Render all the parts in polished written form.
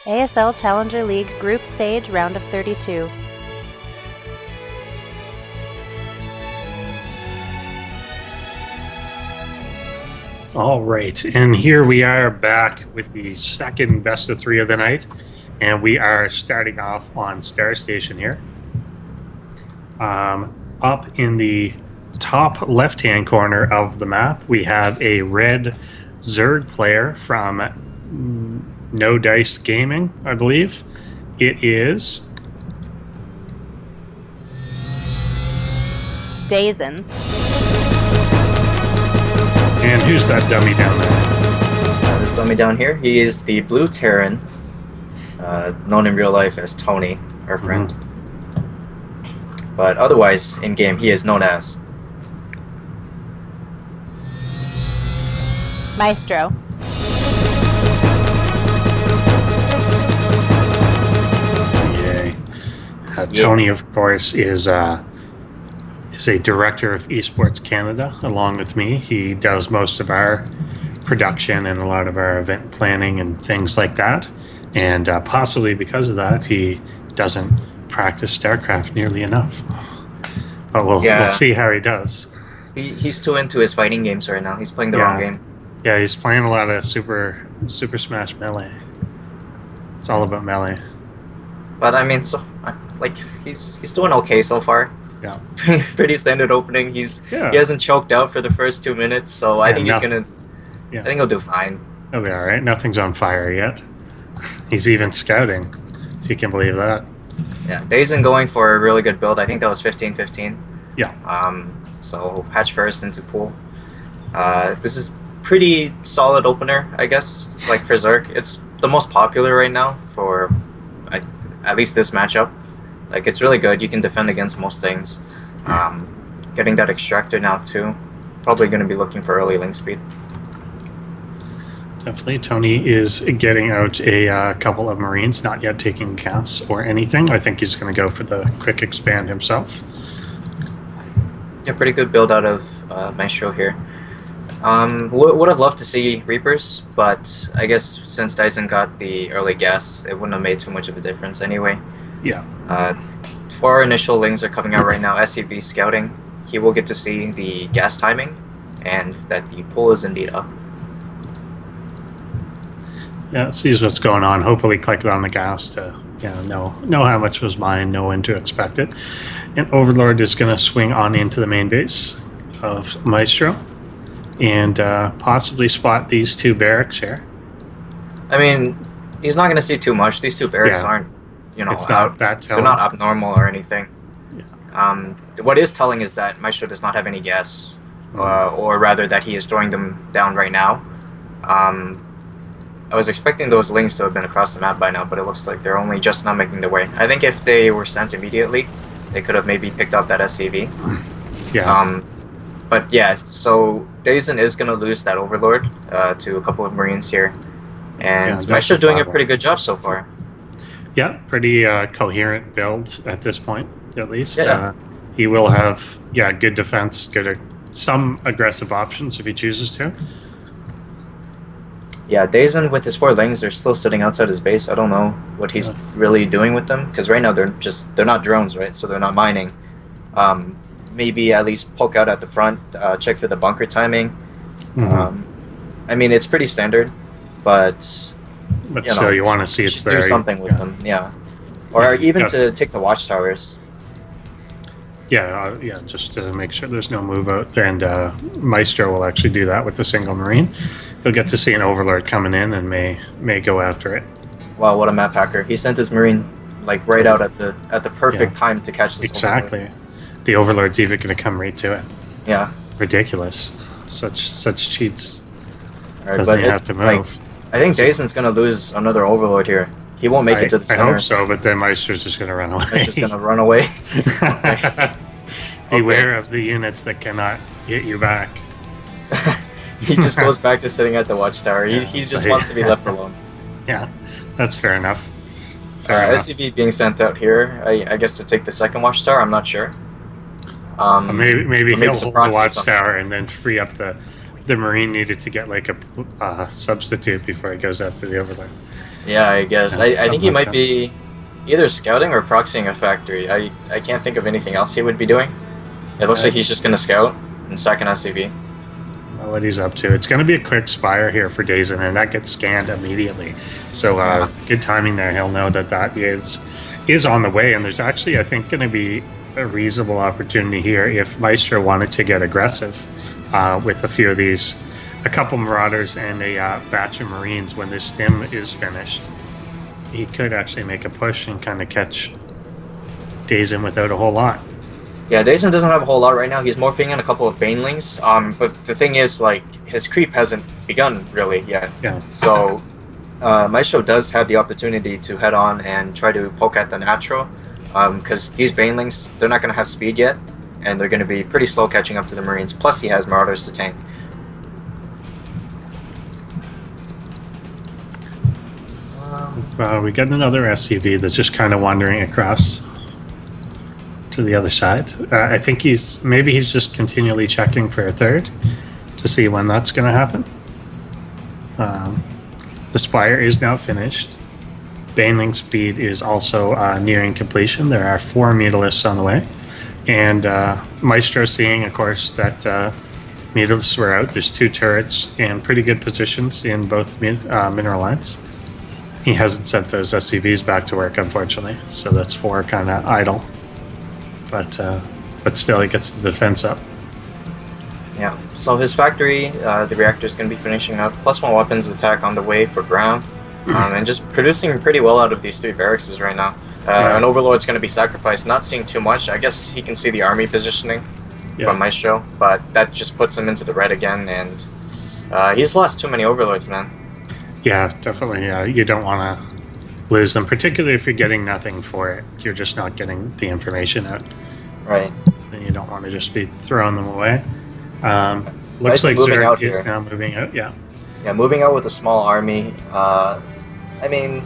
ASL Challenger League Group Stage Round of 32. All right, and here we are back with the second best of three of the night, and we are starting off on Star Station here. Up in the top left-hand corner of the map, we have a red Zerg player from No Dice Gaming, I believe. It is Daezen. And who's that dummy down there? This dummy down here, he is the Blue Terran, known in real life as Tony, our friend. But otherwise, in game, he is known as Maestro. Yay. Tony, of course, is a director of Esports Canada, along with me. He does most of our production and a lot of our event planning and things like that. And possibly because of that, he doesn't practice StarCraft nearly enough. But we'll see how he does. He's too into his fighting games right now. He's playing the wrong game. Yeah, he's playing a lot of Super Smash Melee. It's all about Melee. But I mean, he's doing okay so far. Yeah. Pretty standard opening. He hasn't choked out for the first 2 minutes, so I think he's gonna. Yeah. I think he'll do fine. He'll be all right. Nothing's on fire yet. He's even scouting, if you can believe that. Yeah, Daezen going for a really good build. I think that was 15-15. Yeah. So hatch first into pool. This is pretty solid opener, I guess. Like for Zerg, it's the most popular right now for at least this matchup. Like, it's really good. You can defend against most things. Getting that extractor now too. Probably going to be looking for early link speed. Definitely. Tony is getting out a couple of Marines, not yet taking casts or anything. I think he's going to go for the quick expand himself. Yeah, pretty good build out of Maestro here. Would have loved to see Reapers, but I guess since Daezen got the early gas, it wouldn't have made too much of a difference anyway. Yeah. 4 initial lings are coming out right now. SCV scouting. He will get to see the gas timing, and that the pull is indeed up. Yeah, sees what's going on. Hopefully click on the gas to know how much was mine, know when to expect it. And Overlord is going to swing on into the main base of Maestro and possibly spot these 2 barracks here. I mean, he's not going to see too much. These 2 barracks aren't, it's not that telling. They're not abnormal or anything. Yeah. What is telling is that Maestro does not have any gas, or rather that he is throwing them down right now. I was expecting those links to have been across the map by now, but it looks like they're only just now making their way. I think if they were sent immediately, they could have maybe picked up that SCV. Yeah. But yeah, so Daezen is going to lose that Overlord to a couple of Marines here. And Maestro's doing a pretty good job so far. Yeah, pretty coherent build at this point, at least. Yeah. He will have, good defense, some aggressive options if he chooses to. Yeah, Daezen with his 4 lings, they're still sitting outside his base. I don't know what he's really doing with them, because right now they're not drones, right? So they're not mining. Maybe at least poke out at the front, check for the bunker timing. I mean, it's pretty standard, but still, you want to see it's there. Do something with them, or even to take the watchtowers. Yeah, just to make sure there's no move out. And Maestro will actually do that with the single Marine. He'll get to see an Overlord coming in and may go after it. Wow, what a map hacker! He sent his Marine right out at the perfect time to catch this. Exactly. Overlord. The Overlord's even going to come right to it. Yeah. Ridiculous. Such cheats. All right, Doesn't have to move. I think Daezen's going to lose another Overlord here. He won't make it to the center. I hope so, but then Maestro's just going to run away. Maestro's going to run away. Beware of the units that cannot hit you back. He just goes back to sitting at the watchtower. He just wants to be left alone. Yeah, that's fair enough. SCV being sent out here, I guess to take the second watchtower. I'm not sure. Maybe he'll hold the watchtower and then free up the Marine needed to get like a substitute before he goes after the Overlord. Yeah, I guess. Yeah, I think something he like might that. be either scouting or proxying a factory. I can't think of anything else he would be doing. It looks like he's just going to scout and sack an SCV. What he's up to. It's going to be a quick spire here for Daezen, and that gets scanned immediately. So Yeah. good timing there. He'll know that that is on the way, and there's actually, I think, going to be a reasonable opportunity here if Maestro wanted to get aggressive with a few of these, a couple Marauders and a batch of Marines when this stim is finished. He could actually make a push and kind of catch Daezen without a whole lot. Yeah, Daezen doesn't have a whole lot right now. He's morphing in a couple of Banelings. But the thing is, like, his creep hasn't begun really yet. Yeah. So Maestro does have the opportunity to head on and try to poke at the natural. Because these Banelings, they're not going to have speed yet. And they're going to be pretty slow catching up to the Marines. Plus, he has Marauders to tank. We get another SCV that's just kind of wandering across to the other side. I think he's just continually checking for a third to see when that's going to happen. The spire is now finished. Baneling speed is also nearing completion. There are 4 Mutalisks on the way. And Maestro seeing, of course, that Mutalisks were out. There's 2 turrets in pretty good positions in both mineral lines. He hasn't sent those SCVs back to work, unfortunately. So that's 4 kind of idle. But still, he gets the defense up. Yeah, so his factory, the reactor is going to be finishing up. +1 weapons attack on the way for Brown. And just producing pretty well out of these 3 barracks right now. An Overlord's going to be sacrificed, not seeing too much. I guess he can see the army positioning from Maestro, but that just puts him into the red again, and he's lost too many Overlords, man. Yeah, definitely. You don't want to lose them, particularly if you're getting nothing for it. You're just not getting the information out. Right. Then you don't want to just be throwing them away. Looks Nice like moving out Zerg is here. now moving out, yeah. Yeah, moving out with a small army. I mean,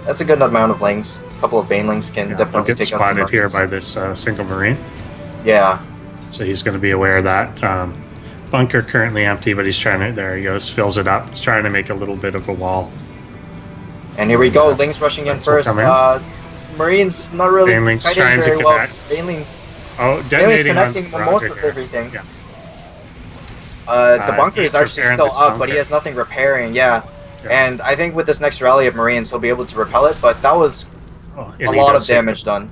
that's a good amount of lings. A couple of Banelings can He'll definitely get take out some spotted here Marines. by this single Marine. Yeah. So he's going to be aware of that. Bunker currently empty, but he's trying to, there he goes, fills it up. He's trying to make a little bit of a wall. And here we go, Lings rushing in That's what first. come Marines not really Banelings fighting trying to very well. connect. Banelings Oh, Banelings detonating connecting on most Roger of here. everything. Yeah. The bunker is he's actually repairing still this up, but bunker. he has nothing repairing, yeah. Yeah. And I think with this next rally of Marines, he'll be able to repel it, but that was Oh, a and he lot of does see damage done.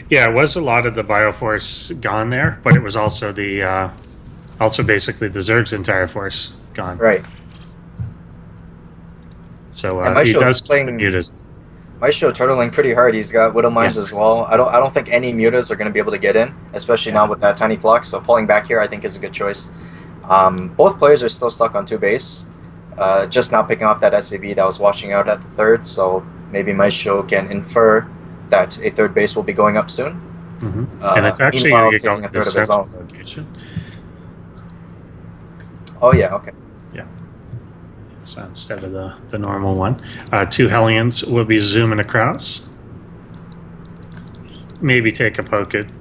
Yeah, it was a lot of the Bioforce gone there, but it was also the also basically the Zerg's entire force gone. Right. So And he Maestro does playing- mutas. Maestro turtling pretty hard. He's got Widow Mines Yes. as well. I don't think any mutas are going to be able to get in, especially now with that tiny flux. So pulling back here, I think, is a good choice. Both players are still stuck on 2 base, just now picking off that SCV that was watching out at the 3rd. So maybe Maestro can infer that a 3rd base will be going up soon. Mm-hmm. And it's actually meanwhile, you go taking a to third the of his central own. location. Oh yeah, okay. So instead of the normal one, 2 Hellions will be zooming across. Maybe take a poke at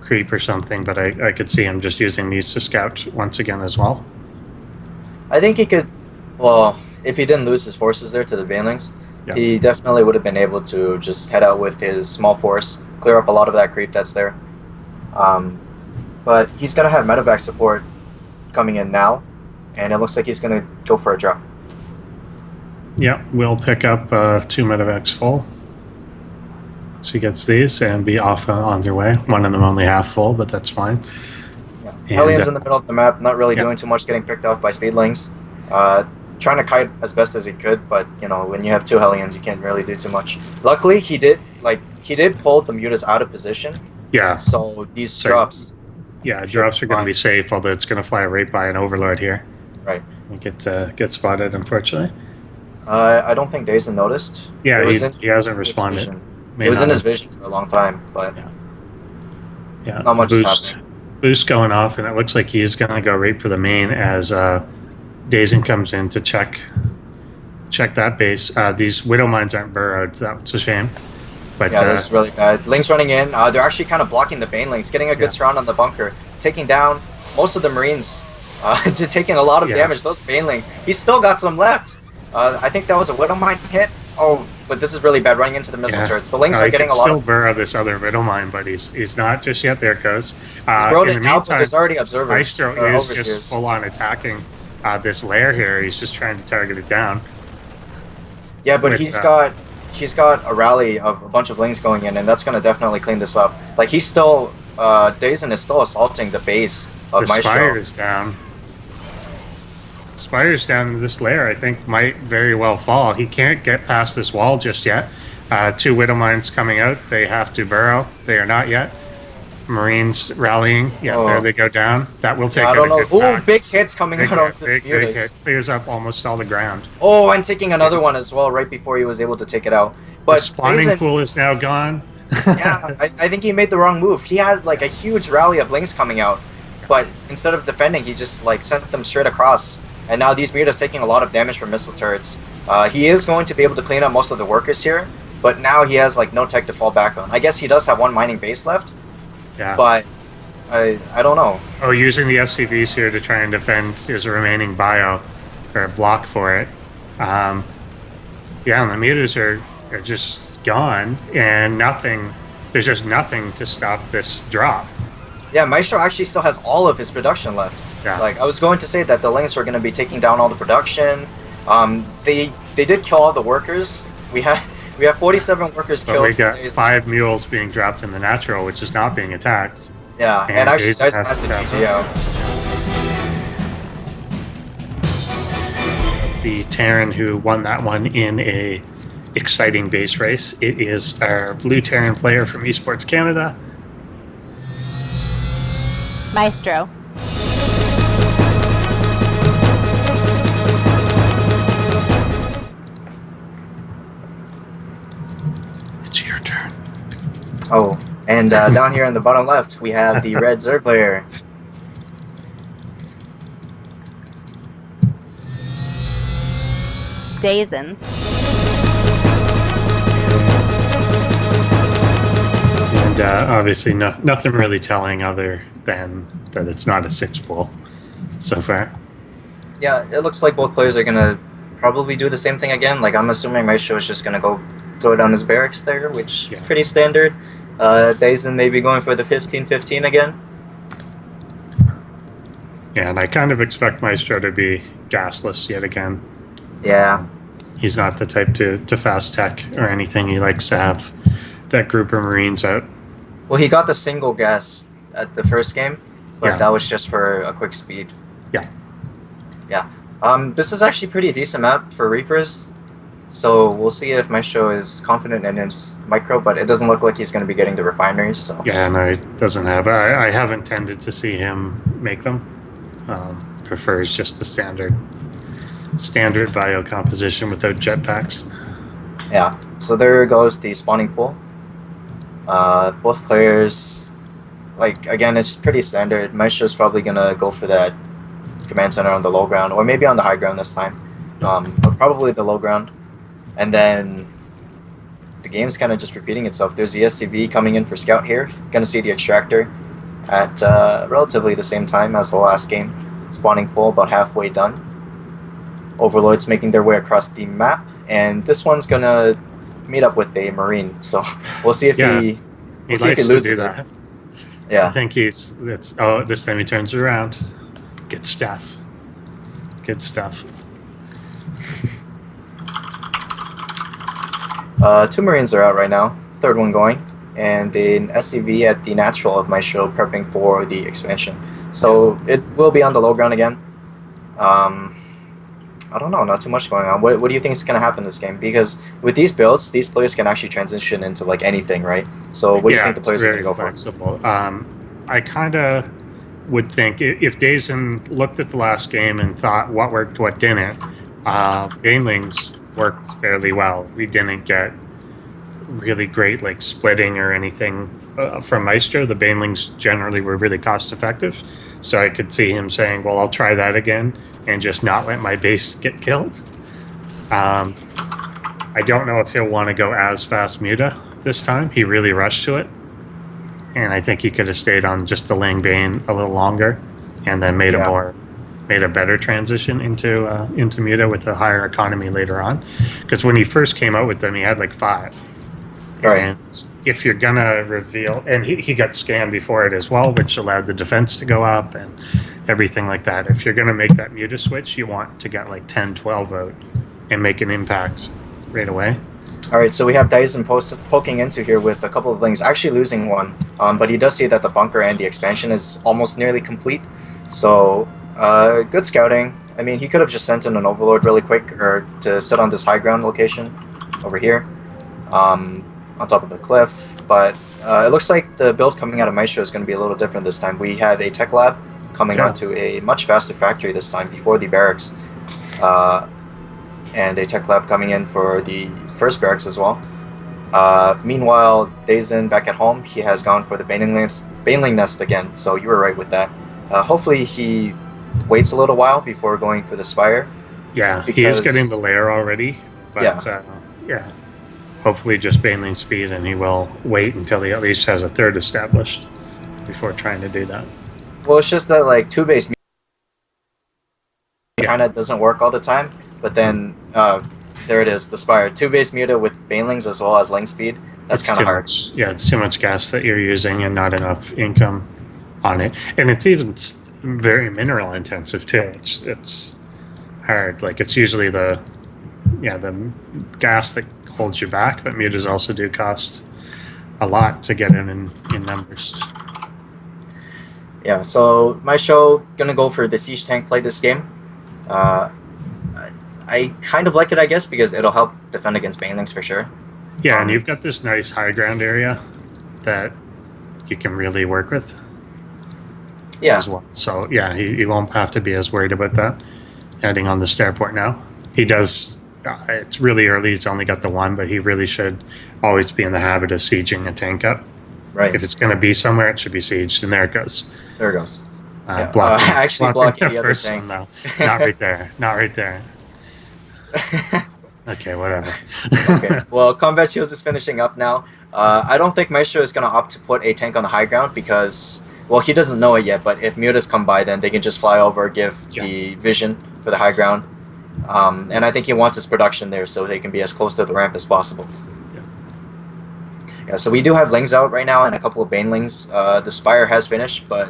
creep or something, but I could see him just using these to scout once again as well. I think he could. Well, if he didn't lose his forces there to the Banelings, Yeah. he definitely would have been able to just head out with his small force, clear up a lot of that creep that's there. But he's gonna have medevac support coming in now, and it looks like he's gonna go for a drop. Yeah, we'll pick up 2 medevacs full. So he gets these and be off on their way. One of them only half full, but that's fine. Yeah. And, Hellions in the middle of the map, not really yeah. doing too much, getting picked off by speedlings. Trying to kite as best as he could, but you know, when you have 2 Hellions, you can't really do too much. Luckily, he did pull the mutas out of position. Yeah, So these So- drops, yeah, should drops be are going to fine. be safe, although it's going to fly right by an Overlord here. right? And get spotted, unfortunately. I don't think Daezen noticed. Yeah, It was he hasn't his responded. vision. May It was not in his have- vision for a long time, but Yeah, not much is boost, happening. boost going off, and it looks like he's going to go right for the main as Daezen comes in to check that base. These Widow Mines aren't burrowed. That's a shame. But Yeah, this is really bad. Lings running in. They're actually kind of blocking the Banelings, getting a good Yeah. surround on the bunker, taking down most of the Marines, taking a lot of Yeah. damage. Those Banelings. He's still got some left. I think that was a Widow Mine hit. Oh, but this is really bad running into the missile turrets. The Lings are getting a lot still of... burrow this other riddle mine, but he's not just yet. There it goes. He's burrowed in it the out, but meantime, there's already observers. Maestro or is overseers. just full on attacking this lair here. He's just trying to target it down. Yeah, but he's got a rally of a bunch of Lings going in, and that's going to definitely clean this up. Like, he's still... Daezen is still assaulting the base of Maestro. The Spire is down. Spire's down this layer, I think, might very well fall. He can't get past this wall just yet. 2 Widow Mines coming out. They have to burrow. They are not yet. Marines rallying. Yeah, there they go down. That will take I don't know. Ooh, big hits coming out onto the big hit. Clears up almost all the ground. Oh, and taking another one as well right before he was able to take it out. But the spawning pool is now gone. Yeah, I think he made the wrong move. He had like a huge rally of Lings coming out, but instead of defending, he just like sent them straight across. And now these Muta's taking a lot of damage from missile turrets. He is going to be able to clean up most of the workers here, but now he has like no tech to fall back on. I guess he does have 1 mining base left. Yeah. But I don't know. Oh, using the SCVs here to try and defend his remaining bio, or block for it. Yeah, and the Mutas are just gone, and nothing. There's just nothing to stop this drop. Yeah, Maestro actually still has all of his production left. Yeah. Like, I was going to say that the Lings were going to be taking down all the production. They did kill all the workers. We have 47 workers killed. We got 5 mules being dropped in the natural, which is not being attacked. Yeah, and actually Daezen has the GG out. The Terran who won that one in a exciting base race. It is our blue Terran player from Esports Canada, Maestro. It's your turn. Oh, and down here in the bottom left, we have the red Zerg player. Daezen. And obviously nothing really telling other than that it's not a 6 pool so far. Yeah, it looks like both players are going to probably do the same thing again. Like, I'm assuming Maestro is just going to go throw down his barracks there, which is pretty standard. Daezen may be going for the 15-15 again. Yeah, and I kind of expect Maestro to be gasless yet again. Yeah. He's not the type to fast tech or anything. He likes to have that group of Marines out. Well, he got the single gas at the first game, but that was just for a quick speed. Yeah. Yeah. This is actually pretty decent map for Reapers. So we'll see if Maestro is confident in his micro, but it doesn't look like he's going to be getting the refineries. So. Yeah, no, he doesn't have. I haven't tended to see him make them. Prefers just the standard bio composition without jetpacks. Yeah, so there goes the spawning pool. Both players, like, again, it's pretty standard. Maestro's probably going to go for that command center on the low ground, or maybe on the high ground this time. But probably the low ground. And then the game's kind of just repeating itself. There's the SCV coming in for scout here. Going to see the extractor at relatively the same time as the last game. Spawning pool about halfway done. Overlords making their way across the map, and this one's going to meet up with a Marine. So we'll see if he loses that. Yeah. I think this time he turns around. Good stuff. Good stuff. 2 Marines are out right now. 3rd one going. And an SCV at the natural of Maestro prepping for the expansion. So it will be on the low ground again. I don't know, not too much going on. What do you think is going to happen this game? Because with these builds, these players can actually transition into like anything, right? So what do you think the players are going to go flexible. For? I kind of would think if Daezen looked at the last game and thought what worked, what didn't, Banelings worked fairly well. We didn't get really great like splitting or anything from Maestro. The Banelings generally were really cost effective. So I could see him saying, well, I'll try that again and just not let my base get killed. I don't know if he'll want to go as fast Muta this time. He really rushed to it. And I think he could have stayed on just the Lang Bane a little longer and then made a made a better transition into Muta with a higher economy later on. Because when he first came out with them, he had like 5. Right. And if you're gonna reveal, and he got scanned before it as well, which allowed the defense to go up and everything like that. If you're gonna make that Muta switch, you want to get like 10, 12 out and make an impact right away. All right, so we have Daezen poking into here with a couple of things, actually losing one, but he does see that the bunker and the expansion is almost nearly complete. So, good scouting. I mean, he could have just sent in an overlord really quick, or to sit on this high ground location over here, on top of the cliff. But it looks like the build coming out of Maestro is going to be a little different this time. We have a tech lab coming onto a much faster factory this time before the barracks, and a tech lab coming in for the first barracks as well. Meanwhile, Daezen back at home, he has gone for the baneling nest again, so you were right with that. Hopefully he waits a little while before going for the spire. Yeah, he is getting the lair already, but yeah, hopefully just baneling speed, and he will wait until he at least has a third established before trying to do that. Well, it's just that like 2-base kind of doesn't work all the time, but then there it is, the spire. 2-base Muta with banelings as well as link speed. That's kind of hard. Yeah, it's too much gas that you're using and not enough income on it. And it's even very mineral intensive too. It's hard. Like it's usually the gas that holds you back, but mutas also do cost a lot to get in numbers. Yeah, so Maestro gonna go for the siege tank play this game. I kind of like it, I guess, because it'll help defend against banelings for sure. Yeah, and you've got this nice high ground area that you can really work with. Yeah. As well. So yeah, he won't have to be as worried about that. Heading on the starport now. He does. It's really early. He's only got the 1, but he really should always be in the habit of sieging a tank up. Right. If it's going to be somewhere, it should be sieged, and there it goes. There it goes. Blocking the other first tank. one though. Not right there. Not right there. Okay, whatever. Okay. Well, combat shields is finishing up now. I don't think Maestro is going to opt to put a tank on the high ground because, well, he doesn't know it yet. But if mutas come by, then they can just fly over, give the vision for the high ground. And I think he wants his production there so they can be as close to the ramp as possible. Yeah, so we do have lings out right now and a couple of banelings. The spire has finished, but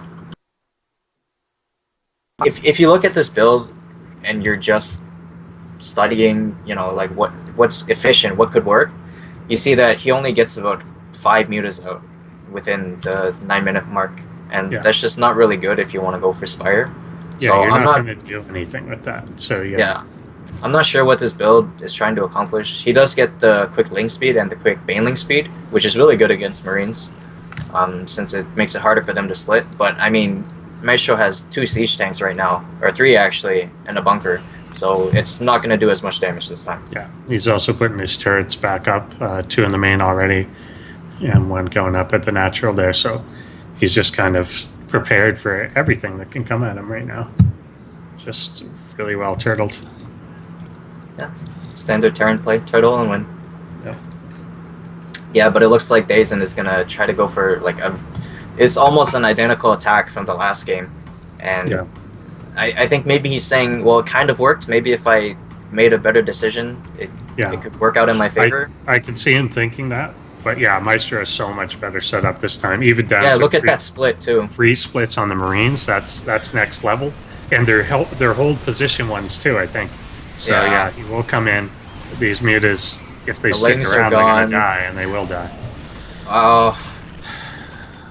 if you look at this build and you're just studying, you know, like what's efficient, what could work, you see that he only gets about 5 mutas out within the 9-minute mark, and that's just not really good if you want to go for spire. Yeah, so you're not going to do anything with that. So yeah, I'm not sure what this build is trying to accomplish. He does get the quick link speed and the quick baneling speed, which is really good against Marines, since it makes it harder for them to split. But I mean, Maestro has 2 siege tanks right now, or 3 actually, and a bunker. So it's not going to do as much damage this time. Yeah, he's also putting his turrets back up, 2 in the main already, and 1 going up at the natural there. So he's just kind of prepared for everything that can come at him right now. Just really well turtled. Yeah, standard Terran play, turtle and win. Yeah. Yeah, but it looks like Daezen is going to try to go for like it's almost an identical attack from the last game. And I think maybe he's saying, well, it kind of worked. Maybe if I made a better decision, it could work out in my favor. I can see him thinking that. But yeah, Maestro is so much better set up this time. Even down to look at that split too. 3 splits on the Marines. That's next level. And their hold position ones too, I think. So yeah, he will come in. These mutas, if they stick around, they're gonna die, and they will die.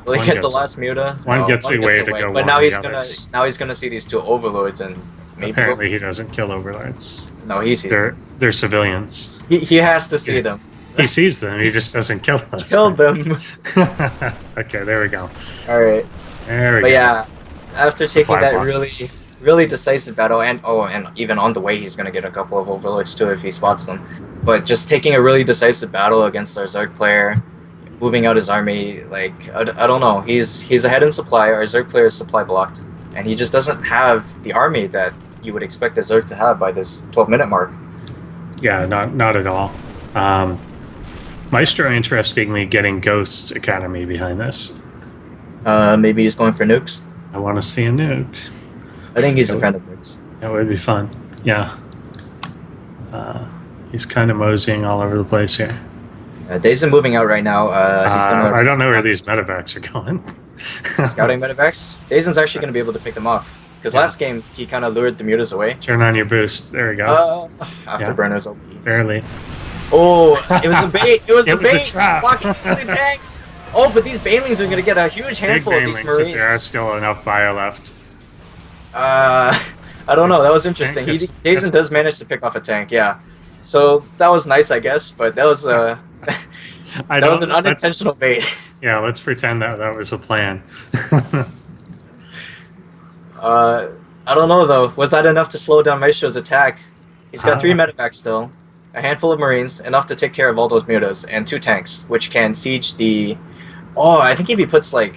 Will he get the last muta? One gets away to go. But now he's gonna see these 2 overlords, and maybe apparently he doesn't kill overlords. No, he sees them. They're civilians. He has to see them. He sees them. He just doesn't kill them. Kill them. Okay, there we go. All right. There we go. But yeah, after taking that really decisive battle, and even on the way, he's gonna get a couple of overlords too if he spots them. But just taking a really decisive battle against our Zerg player, moving out his army, like I don't know, he's ahead in supply. Our Zerg player is supply blocked, and he just doesn't have the army that you would expect a Zerg to have by this 12-minute mark. Yeah, not at all. Maestro, interestingly, getting Ghost Academy behind this. Maybe he's going for nukes. I want to see a nuke. I think he's a friend of Brooks. That would be fun. Yeah. He's kind of moseying all over the place here. Daezen moving out right now. He's gonna. I don't know where these medevacs are going. Scouting medevacs. Daezen's actually gonna be able to pick them off because last game he kind of lured the mutas away. Turn on your boost. There we go. Afterburner's OP. Barely. Oh, it was a bait. It was a It was a bait. trap. Blocking the tanks. Oh, but these banelings are gonna get a huge handful of these Big marines. there are still enough bio left. I don't know. That was interesting. Daezen does manage to pick off a tank. Yeah. So that was nice, I guess. But that was that was an unintentional bait. Yeah, let's pretend that was a plan. I don't know though. Was that enough to slow down Maestro's attack? He's got 3 medevacs still, a handful of marines, enough to take care of all those mutas, and 2 tanks, which can siege the. Oh, I think if he puts like,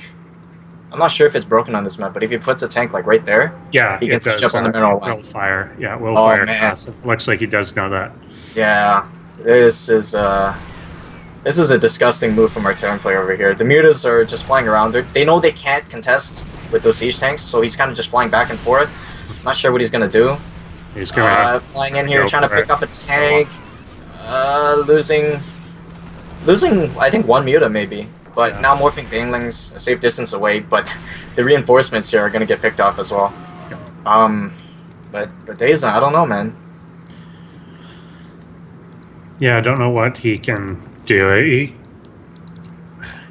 I'm not sure if it's broken on this map, but if he puts a tank like right there, Yeah, he can siege up on the mineral line. Will fire. Yeah, will fire. Looks like he does know that. Yeah, this is a disgusting move from our Terran player over here. The mutas are just flying around. They know they can't contest with those siege tanks, so he's kind of just flying back and forth. Not sure what he's gonna do. He's gonna flying in here, trying to pick off a tank. Losing. I think 1 muta maybe, but now morphing banelings a safe distance away. But the reinforcements here are gonna get picked off as well. But Daezen, I don't know, man. Yeah, I don't know what he can do.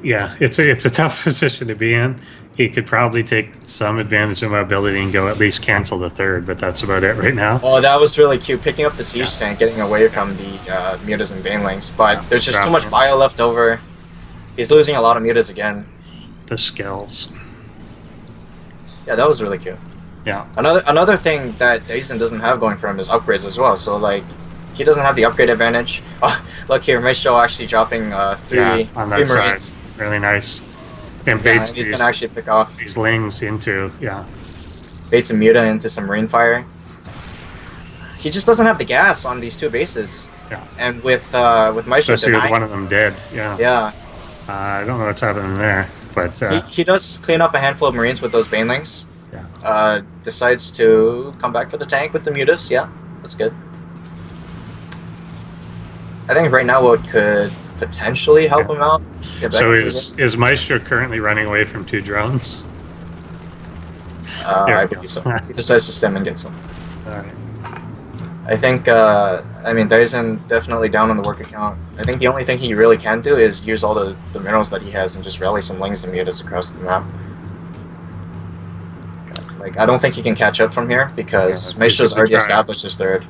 Yeah, it's a tough position to be in. He could probably take some advantage of mobility and go at least cancel the 3rd, but that's about it right now. Oh, that was really cute. Picking up the siege tank, getting away from the mutas and banelings. But there's just too much bio left over. He's losing a lot of mutas again. The skills. Yeah, that was really cute. Yeah. Another thing that Daezen doesn't have going for him is upgrades as well. So like, he doesn't have the upgrade advantage. Oh, look here, Maestro actually dropping 3 on that marines. side. Really nice. And baits and he's gonna actually pick off these lings into baits a muta into some marine fire. He just doesn't have the gas on these 2 bases. Yeah. And with Maestro especially with one of them dead. Yeah. Yeah. I don't know what's happening there, but he does clean up a handful of marines with those banelings. Yeah. Decides to come back for the tank with the mutas. Yeah, that's good. I think right now what could potentially help him out. So is Maestro currently running away from 2 drones? I believe so. He decides to stem and get some. Alright. I think, I mean, Daezen definitely down on the work account. I think the only thing he really can do is use all the minerals that he has and just rally some lings and mutas across the map. Like, I don't think he can catch up from here because Maestro's already established his 3rd.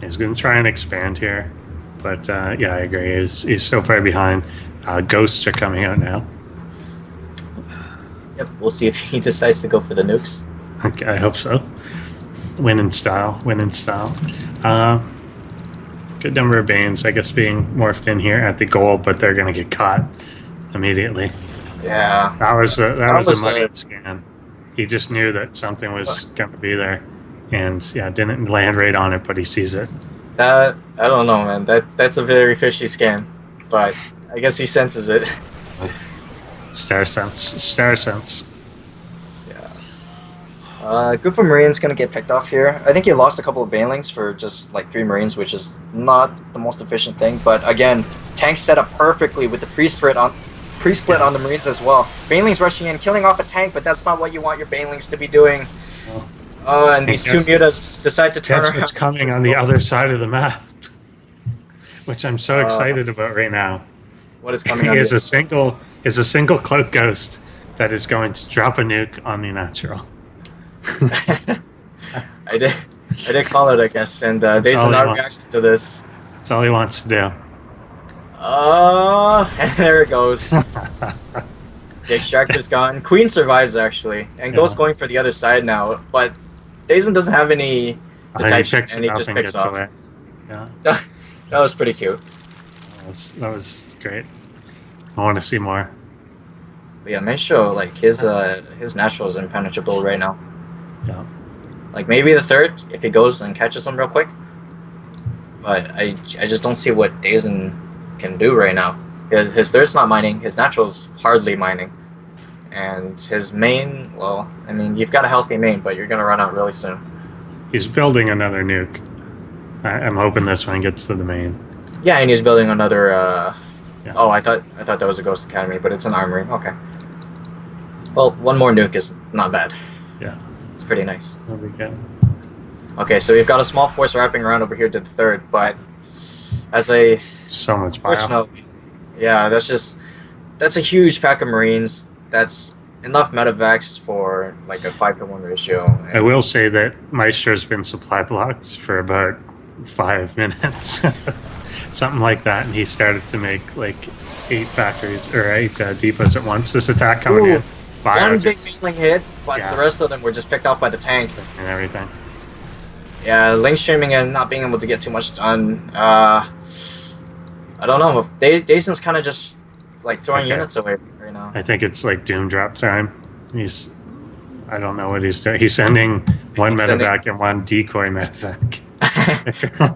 He's going to try and expand here. But, yeah, I agree. He's so far behind. Ghosts are coming out now. Yep, we'll see if he decides to go for the nukes. Okay, I hope so. Win in style. Win in style. Good number of Banes, I guess, being morphed in here at the goal, but they're going to get caught immediately. Yeah. That was a money scan. He just knew that something was going to be there. And, yeah, didn't land right on it, but he sees it. I don't know, man. That's a very fishy scan, but I guess he senses it. Star sense. Yeah. Group of Marines gonna get picked off here. I think he lost a couple of banelings for just like 3 Marines, which is not the most efficient thing. But again, tank set up perfectly with the pre-split on the Marines as well. Banelings rushing in, killing off a tank, but that's not what you want your banelings to be doing. Oh, and these 2 mutas decide to turn around. That's what's coming on the other side of the map, which I'm so excited about right now. What is coming? Is a single cloak ghost that is going to drop a nuke on the natural. I did call it, I guess, and Daezen not reacting to this. That's all he wants to do. And there it goes. The extractor's gone. Queen survives actually, and Ghost going for the other side now, but Daezen doesn't have any detection, and he just picks off. Away. Yeah. That was pretty cute. That was great. I want to see more. But yeah, Maestro, like his natural is impenetrable right now. Yeah. Like maybe the 3rd if he goes and catches him real quick. But I just don't see what Daezen can do right now. His 3rd's not mining. His natural's hardly mining, and his main, well, I mean, you've got a healthy main, but you're gonna run out really soon. He's building another nuke. I'm hoping this one gets to the main. Yeah, and he's building another. Yeah. Oh, I thought that was a Ghost Academy, but it's an armory. Okay. Well, one more nuke is not bad. Yeah. It's pretty nice. There we go. Okay, so we've got a small force wrapping around over here to the third, but as a So much bio. fortunately, yeah, that's a huge pack of Marines. That's enough medevacs for like a 5-to-1 ratio. I will say that Maestro's been supply blocked for about 5 minutes. Something like that, and he started to make like 8 factories or 8 depots at once. This attack coming Ooh, in. Bio one big just- mailing hit, but Yeah. the rest of them were just picked off by the tank. and everything. Yeah, link streaming and not being able to get too much done. I don't know. Daezen's kind of just like throwing Okay. units away right now. I think it's like doom drop time. I don't know what he's doing. He's sending one He's sending- medevac and one decoy medevac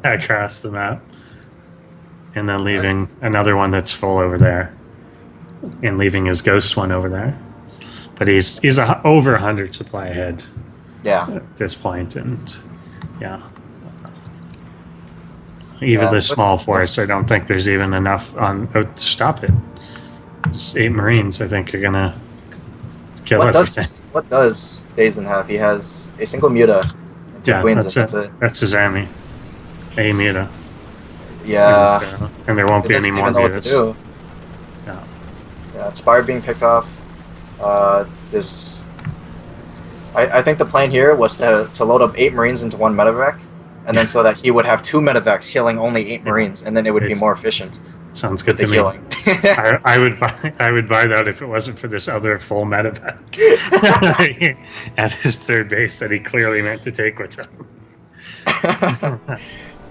across the map, and then leaving another one that's full over there, and leaving his ghost one over there. But he's over 100 supply ahead Yeah. at this point, and yeah. Even Yeah, the but- small force, I don't think there's even enough on out to stop it. Just 8 Marines, I think, are gonna kill everything. What does Daezen have? He has a single muta, and 2 Yeah, queens, that's and that's it. it. That's his army. A muta. Yeah. And there won't It be any doesn't more even know what to mutas. do. Yeah. Yeah, Inspired being picked off. This. I think the plan here was to load up 8 Marines into 1 medevac, and then so that he would have 2 medevacs healing only 8 Marines, and then it would be more efficient Sounds with good the to me. healing. I would buy that if it wasn't for this other full medevac at his third base that he clearly meant to take with him.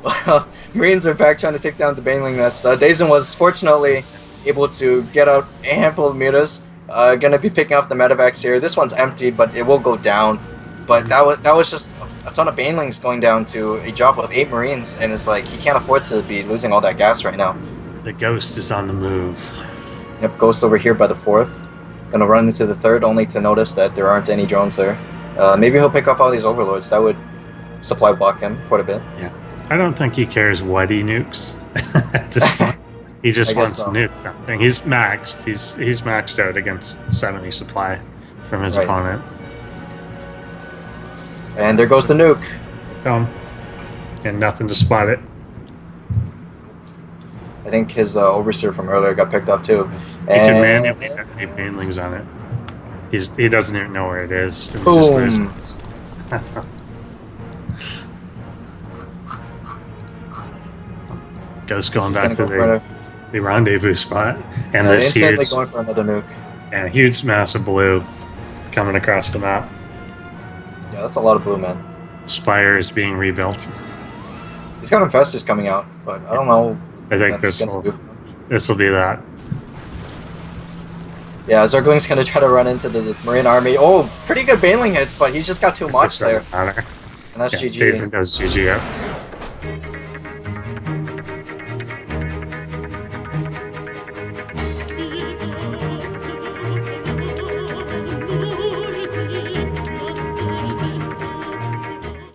Well, Marines are back trying to take down the Baneling Nest. Daezen was fortunately able to get out a handful of mutas. Gonna be picking off the medevacs here. This one's empty, but it will go down. But that was just a ton of Banelings going down to a job of 8 Marines, and it's like he can't afford to be losing all that gas right now. The ghost is on the move. Yep, Ghost over here by the 4th. Gonna run into the 3rd only to notice that there aren't any drones there. Maybe he'll pick off all these overlords. That would supply block him quite a bit. I don't think he cares what he nukes at this point. He just I wants guess so. to nuke something. He's maxed. He's maxed out against 70 supply from his Right. opponent. And there goes the nuke. And nothing to spot it. I think his overseer from earlier got picked off too. He can And manually have banelings on it. He doesn't even know where it is. And he just Boom. loses. Ghost going He's back gonna to go for the rendezvous spot, and a- this instantly huge, going for another nuke. and huge mass of blue coming across the map. Yeah, that's a lot of blue, man. Spire is being rebuilt. He's got infestors coming out, but I don't know. I think what that's this gonna will do. be that. Yeah, Zergling's gonna try to run into this Marine army. Oh, pretty good Baneling hits, but he's just got too much This there. doesn't matter. And that's Yeah, GG. Daezen does GG out.